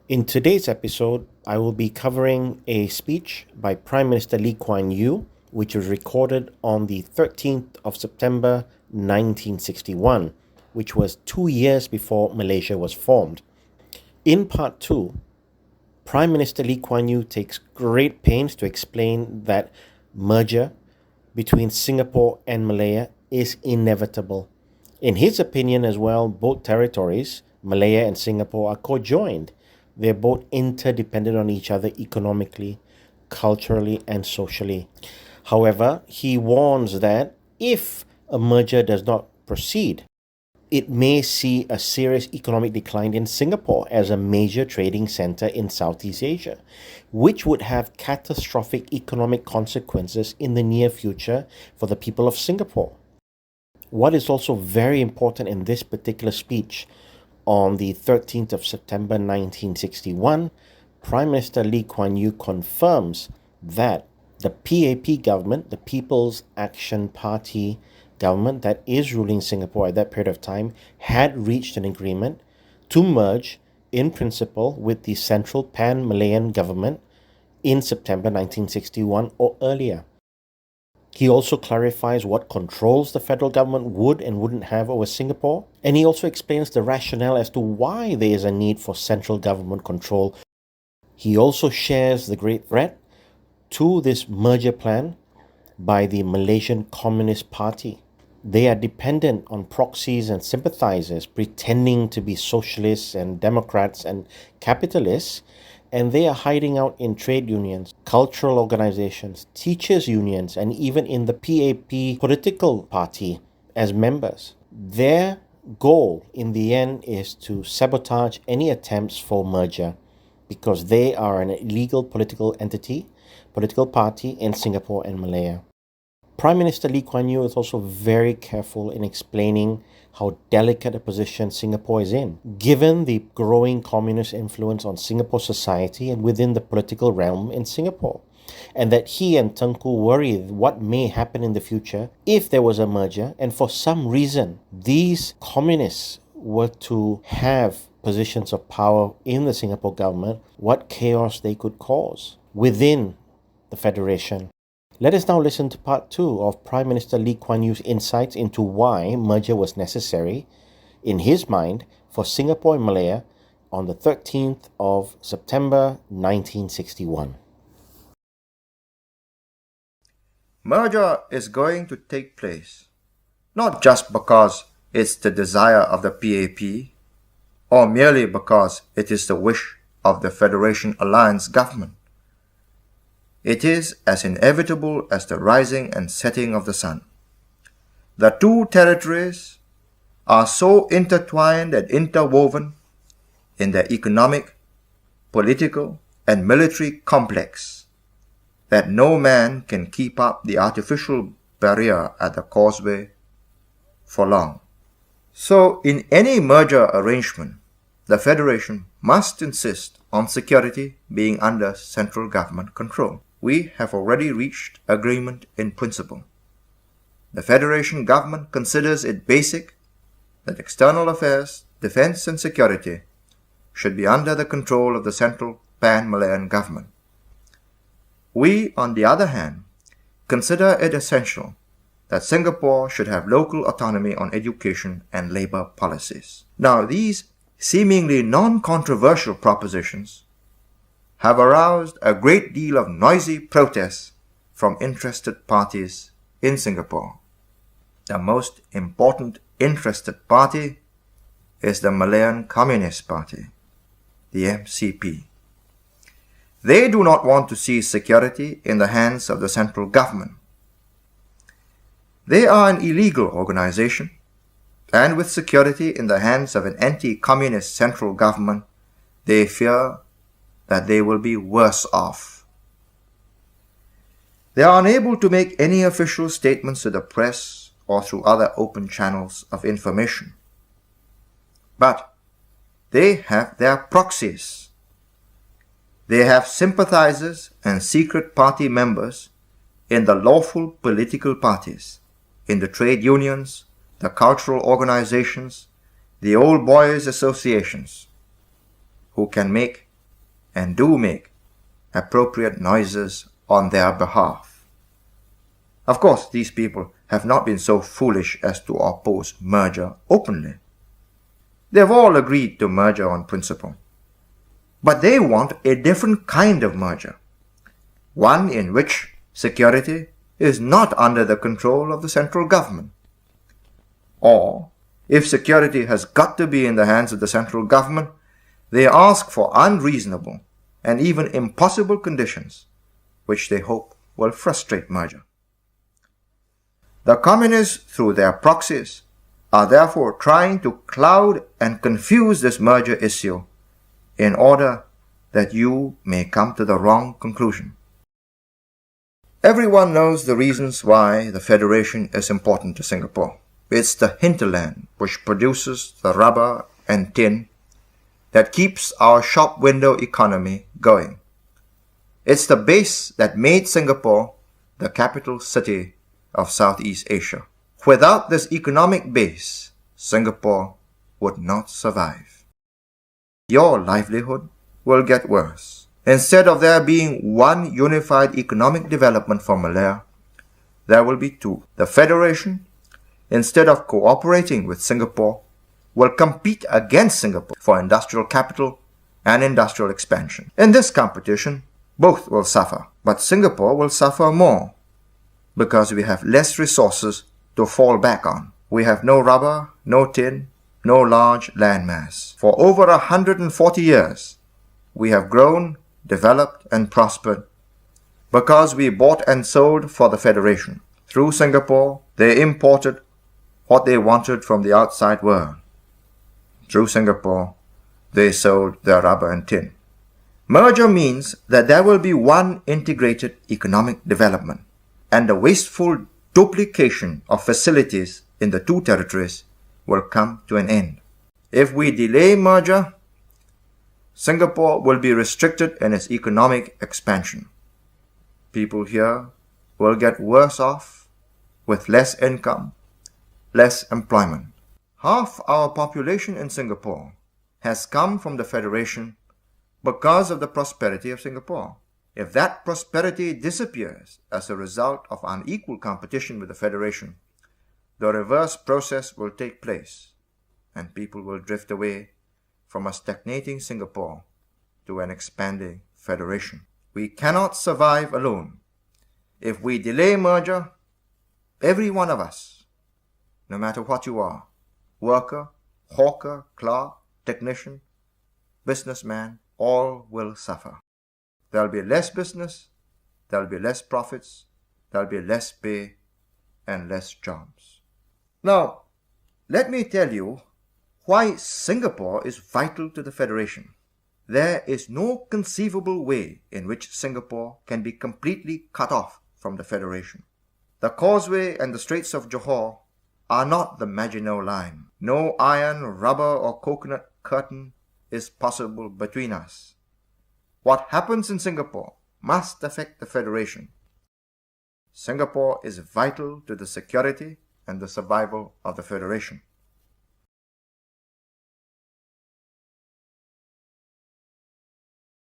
In today's episode, I will be covering a speech by Prime Minister Lee Kwan Yew, which was recorded on the 13th of September 1961, which was 2 years before Malaysia was formed. In part 2, Prime Minister Lee Kwan Yew takes great pains to explain that merger between Singapore and Malaya is inevitable. In his opinion as well, both territories, Malaya and Singapore, are co-joined. They're both interdependent on each other economically, culturally, and socially. However, he warns that if a merger does not proceed, it may see a serious economic decline in Singapore as a major trading center in Southeast Asia, which would have catastrophic economic consequences in the near future for the people of Singapore. What is also very important in this particular speech on the 13th of September 1961, Prime Minister Lee Kwan Yew confirms that the PAP government, the People's Action Party government that is ruling Singapore at that period of time, had reached an agreement to merge in principle with the Central Pan-Malayan government in September 1961 or earlier. He also clarifies what controls the federal government would and wouldn't have over Singapore, and he also explains the rationale as to why there is a need for central government control. He also shares the great threat to this merger plan by the Malaysian Communist Party. They are dependent on proxies and sympathizers pretending to be socialists and democrats and capitalists, and they are hiding out in trade unions, cultural organizations, teachers' unions, and even in the PAP political party as members. Their goal in the end is to sabotage any attempts for merger because they are an illegal political entity, political party in Singapore and Malaya. Prime Minister Lee Kwan Yew is also very careful in explaining how delicate a position Singapore is in, given the growing communist influence on Singapore society and within the political realm in Singapore, and that he and Tengku worry what may happen in the future if there was a merger and for some reason these communists were to have positions of power in the Singapore government, what chaos they could cause within the Federation. Let us now listen to part 2 of Prime Minister Lee Kwan Yew's insights into why merger was necessary, in his mind, for Singapore and Malaya on the 13th of September 1961. Merger is going to take place, not just because it's the desire of the PAP, or merely because it is the wish of the Federation Alliance government. It is as inevitable as the rising and setting of the sun. The two territories are so intertwined and interwoven in their economic, political, and military complex that no man can keep up the artificial barrier at the causeway for long. So, in any merger arrangement, the Federation must insist on security being under central government control. We have already reached agreement in principle. The Federation government considers it basic that external affairs, defense and security should be under the control of the Central Pan-Malayan government. We, on the other hand, consider it essential that Singapore should have local autonomy on education and labor policies. Now, these seemingly non-controversial propositions have aroused a great deal of noisy protests from interested parties in Singapore. The most important interested party is the Malayan Communist Party, the MCP. They do not want to see security in the hands of the central government. They are an illegal organization, and with security in the hands of an anti-communist central government, they fear that they will be worse off. They are unable to make any official statements to the press or through other open channels of information. But they have their proxies. They have sympathizers and secret party members in the lawful political parties, in the trade unions, the cultural organizations, the old boys associations, who can make and do make appropriate noises on their behalf. Of course, these people have not been so foolish as to oppose merger openly. They've all agreed to merger on principle. But they want a different kind of merger, one in which security is not under the control of the central government. Or, if security has got to be in the hands of the central government, they ask for unreasonable and even impossible conditions, which they hope will frustrate merger. The communists, through their proxies, are therefore trying to cloud and confuse this merger issue in order that you may come to the wrong conclusion. Everyone knows the reasons why the Federation is important to Singapore. It's the hinterland which produces the rubber and tin that keeps our shop window economy going. It's the base that made Singapore the capital city of Southeast Asia. Without this economic base, Singapore would not survive. Your livelihood will get worse. Instead of there being one unified economic development for Malaya, there will be two. The Federation, instead of cooperating with Singapore, will compete against Singapore for industrial capital and industrial expansion. In this competition, both will suffer, but Singapore will suffer more because we have less resources to fall back on. We have no rubber, no tin, no large landmass. For over 140 years, we have grown, developed and prospered because we bought and sold for the Federation. Through Singapore, they imported what they wanted from the outside world. Through Singapore, they sold their rubber and tin. Merger means that there will be one integrated economic development, and the wasteful duplication of facilities in the two territories will come to an end. If we delay merger, Singapore will be restricted in its economic expansion. People here will get worse off with less income, less employment. Half our population in Singapore has come from the Federation because of the prosperity of Singapore. If that prosperity disappears as a result of unequal competition with the Federation, the reverse process will take place and people will drift away from a stagnating Singapore to an expanding Federation. We cannot survive alone. If we delay merger, every one of us, no matter what you are, worker, hawker, clerk, technician, businessman, all will suffer. There'll be less business, there'll be less profits, there'll be less pay, and less jobs. Now, let me tell you why Singapore is vital to the Federation. There is no conceivable way in which Singapore can be completely cut off from the Federation. The causeway and the Straits of Johor are not the Maginot Line. No iron, rubber, or coconut curtain is possible between us. What happens in Singapore must affect the Federation. Singapore is vital to the security and the survival of the Federation.